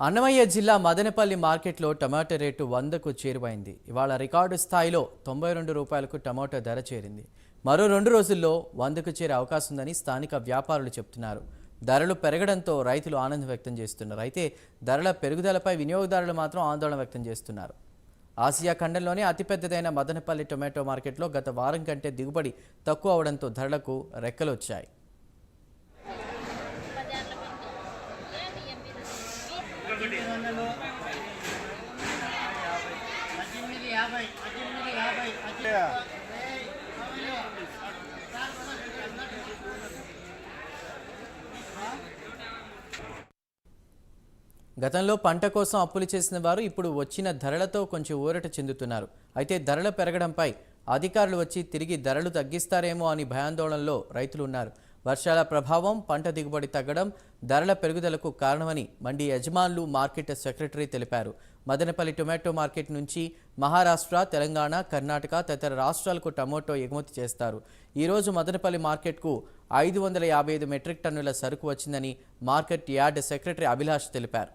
అన్నమయ్య జిల్లా మదనపల్లి మార్కెట్లో టమాటా రేటు 100కు చేరువైంది. ఇవాళ రికార్డు స్థాయిలో 92 రూపాయలకు టమాటా ధర చేరింది. మరో 2 రోజుల్లో 100కు చేరే అవకాశం ఉందని స్థానిక వ్యాపారులు చెబుతున్నారు. ధరలు పెరగడంతో రైతులు ఆనందం వ్యక్తం చేస్తున్నారు. అయితే ధరల పెరుగుదలపై వినియోగదారులు మాత్రం ఆందోళన వ్యక్తం చేస్తున్నారు. ఆసియా ఖండంలోనే అతిపెద్దదైన మదనపల్లి టొమాటో మార్కెట్లో గత వారం కంటే దిగుబడి తక్కువ అవడంతో ధరలకు రెక్కలొచ్చాయి. గతంలో పంట కోసం అప్పులు చేసిన వారు ఇప్పుడు వచ్చిన ధరలతో కొంచెం ఊరట చెందుతున్నారు. అయితే ధరల పెరగడంపై అధికారులు వచ్చి తిరిగి ధరలు తగ్గిస్తారేమో అని భయాందోళనలో రైతులు ఉన్నారు. వర్షాల ప్రభావం, పంట దిగుబడి తగ్గడం ధరల పెరుగుదలకు కారణమని మండి యజమానులు, మార్కెట్ సెక్రటరీ తెలిపారు. మదనపల్లి టొమాటో మార్కెట్ నుంచి మహారాష్ట్ర, తెలంగాణ, కర్ణాటక తదితర రాష్ట్రాలకు టమోటో ఎగుమతి చేస్తారు. ఈరోజు మదనపల్లి మార్కెట్కు 555 మెట్రిక్ టన్నుల సరుకు వచ్చిందని మార్కెట్ యార్డ్ సెక్రటరీ అభిలాష్ తెలిపారు.